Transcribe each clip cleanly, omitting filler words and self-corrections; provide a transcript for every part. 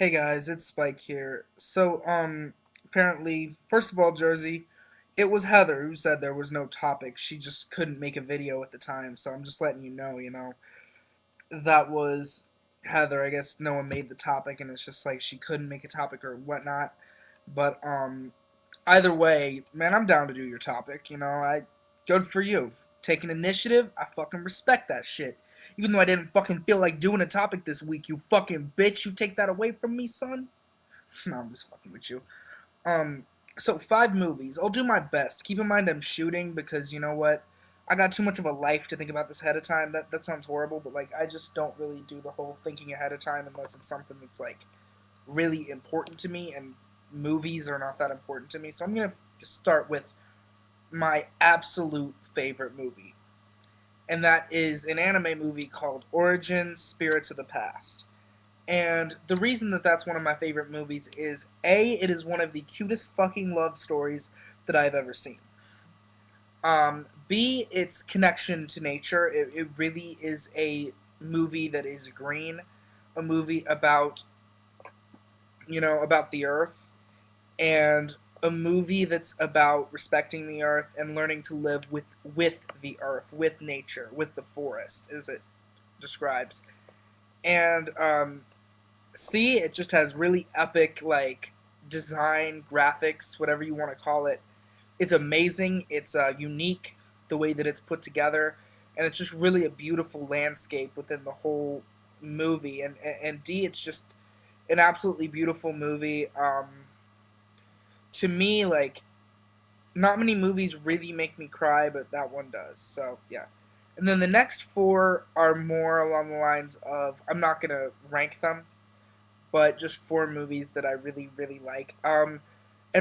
Hey guys, it's Spike here. Apparently, first of all, Jersey, it was Heather who said there was no topic. She just couldn't make a video at the time, so I'm just letting you know, that was Heather. I guess no one made the topic, and it's just like she couldn't make a topic or whatnot. But either way, man, I'm down to do your topic. Good for you. Taking initiative, I fucking respect that shit. Even though I didn't fucking feel like doing a topic this week, you fucking bitch, you take that away from me, son? No, I'm just fucking with you. Um, so 5 movies. I'll do my best. Keep in mind I'm shooting because you know what? I got too much of a life to think about this ahead of time. That sounds horrible, but like I just don't really do the whole thinking ahead of time unless it's something that's like really important to me, and movies are not that important to me. So I'm gonna just start with my absolute favorite movie, and that is an anime movie called Origin Spirits of the Past. And the reason that that's one of my favorite movies is A, it is one of the cutest fucking love stories that I've ever seen. B, its connection to nature. It really is a movie that is green, a movie about the earth, and a movie that's about respecting the earth and learning to live with the earth, with nature, with the forest, as it describes. And C, it just has really epic like design, graphics, whatever you want to call it. It's amazing. It's unique the way that it's put together, and it's just really a beautiful landscape within the whole movie. And D, it's just an absolutely beautiful movie. To me, like not many movies really make me cry, but that one does. So yeah. And then the next four are more along the lines of I'm not gonna rank them, but just 4 movies that I really, really like. And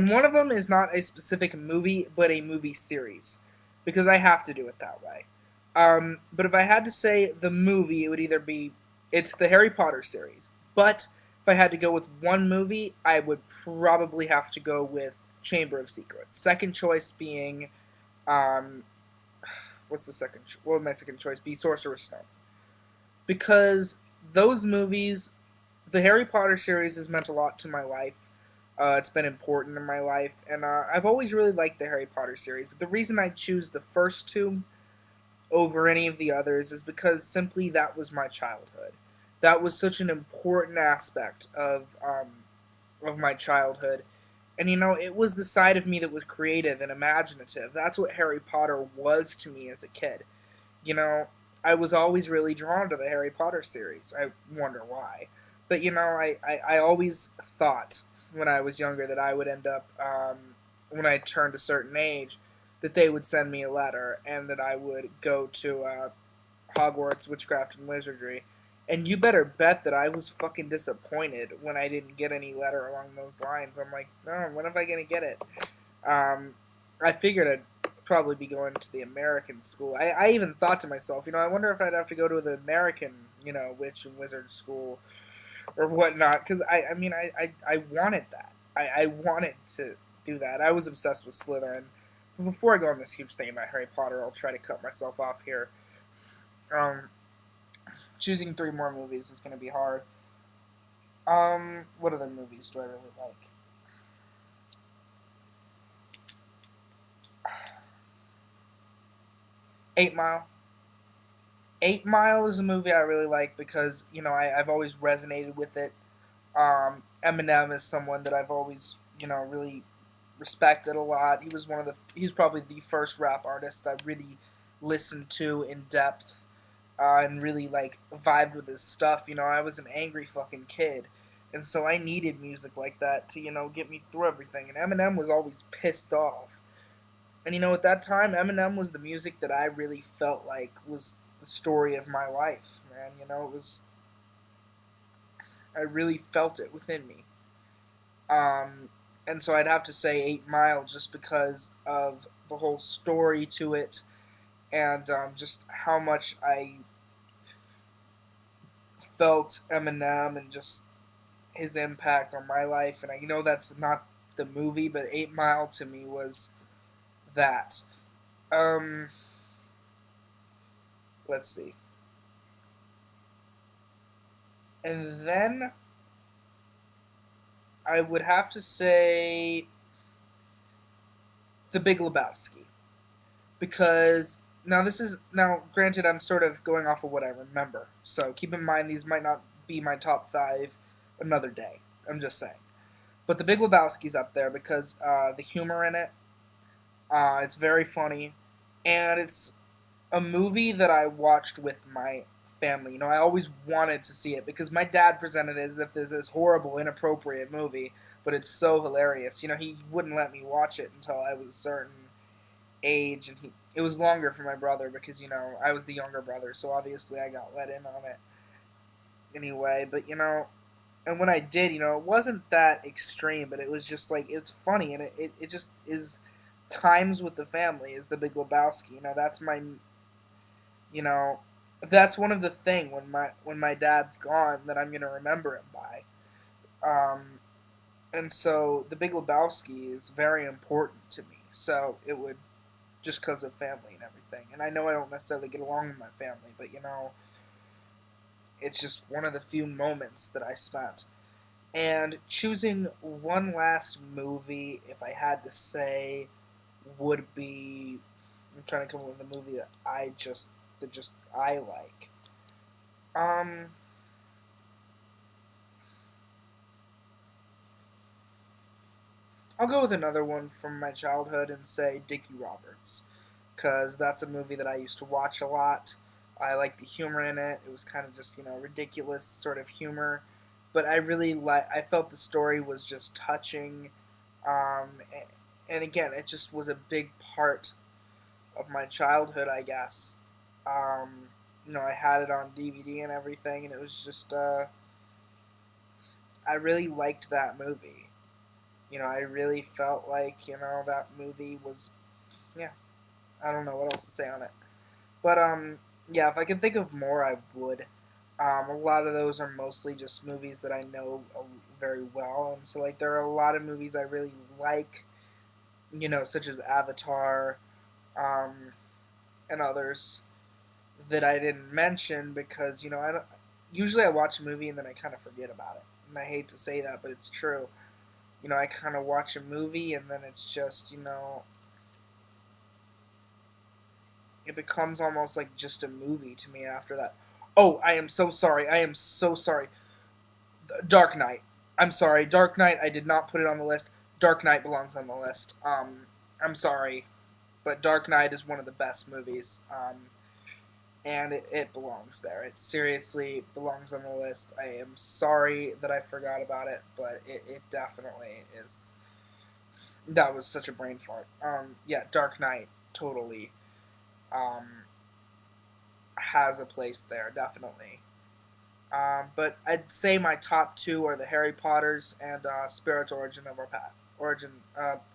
one of them is not a specific movie, but a movie series, because I have to do it that way. But if I had to say the movie, it would either be it's the Harry Potter series. But if I had to go with one movie, I would probably have to go with Chamber of Secrets. Second choice being, um, what's the second? What would my second choice be? Sorcerer's Stone, because those movies, the Harry Potter series has meant a lot to my life. It's been important in my life, and I've always really liked the Harry Potter series. But the reason I choose the first two over any of the others is because simply that was my childhood. That was such an important aspect of my childhood, and it was the side of me that was creative and imaginative. That's what Harry Potter was to me as a kid. You know, I was always really drawn to the Harry Potter series. I wonder why. But, I always thought when I was younger that I would end up, when I turned a certain age, that they would send me a letter and that I would go to Hogwarts Witchcraft and Wizardry. And you better bet that I was fucking disappointed when I didn't get any letter along those lines. I'm like, no, when am I going to get it? Um, I figured I'd probably be going to the American school. I even thought to myself, I wonder if I'd have to go to the American, witch and wizard school or whatnot. Because I wanted that. I wanted to do that. I was obsessed with Slytherin. But before I go on this huge thing about Harry Potter, I'll try to cut myself off here. Um, Choosing 3 more movies is going to be hard. What other movies do I really like? 8 Mile. 8 Mile is a movie I really like because I've always resonated with it. Eminem is someone that I've always really respected a lot. He was probably the first rap artist I really listened to in depth, and really like vibed with his stuff. I was an angry fucking kid, and so I needed music like that to get me through everything. And Eminem was always pissed off. And at that time, Eminem was the music that I really felt like was the story of my life, man. It was, I really felt it within me. Um, and so I'd have to say 8 Mile just because of the whole story to it, and just how much I felt Eminem and just his impact on my life. And I know that's not the movie, but 8 Mile to me was that. Um, let's see. And then I would have to say The Big Lebowski, because now granted I'm sort of going off of what I remember, so keep in mind these might not be my top five another day. I'm just saying, but The Big Lebowski's up there because the humor in it, it's very funny, and it's a movie that I watched with my family. You know, I always wanted to see it because my dad presented it as if this is horrible, inappropriate movie, but it's so hilarious. You know, he wouldn't let me watch it until I was a certain age, and it was longer for my brother because I was the younger brother, so obviously I got let in on it anyway. But and when I did, it wasn't that extreme, but it was just like it's funny, and it just is times with the family is The Big Lebowski. That's my you know that's one of the thing when my dad's gone that I'm gonna remember him by. And so The Big Lebowski is very important to me. So it would just because of family and everything. And I know I don't necessarily get along with my family, but it's just one of the few moments that I spent. And choosing one last movie, if I had to say, would be I'm trying to come up with a movie that just I like. Um, I'll go with another one from my childhood and say Dickie Roberts, because that's a movie that I used to watch a lot. I like the humor in it. It was kind of just ridiculous sort of humor, but I really I felt the story was just touching, and again, it just was a big part of my childhood, I guess. I had it on DVD and everything, and it was just I really liked that movie. I really felt like that movie was, yeah. I don't know what else to say on it. But yeah, if I could think of more, I would. A lot of those are mostly just movies that I know very well, and so like there are a lot of movies I really like, such as Avatar, um, and others that I didn't mention because I don't. Usually, I watch a movie and then I kind of forget about it, and I hate to say that, but it's true. I kind of watch a movie and then it's just it becomes almost like just a movie to me after that. Oh, I am so sorry. I am so sorry. Dark Knight. I'm sorry. Dark Knight. I did not put it on the list. Dark Knight belongs on the list. I'm sorry, but Dark Knight is one of the best movies. And it belongs there. It seriously belongs on the list. I am sorry that I forgot about it, but it definitely is. That was such a brain fart. Yeah, Dark Knight totally um, has a place there, definitely. But I'd say my top two are the Harry Potters and Spirits Origin of our Past.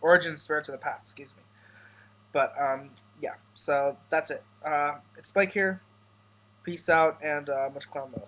Origin Spirits of the Past, excuse me. But yeah, so that's it. It's Spike here. Peace out and much clown love.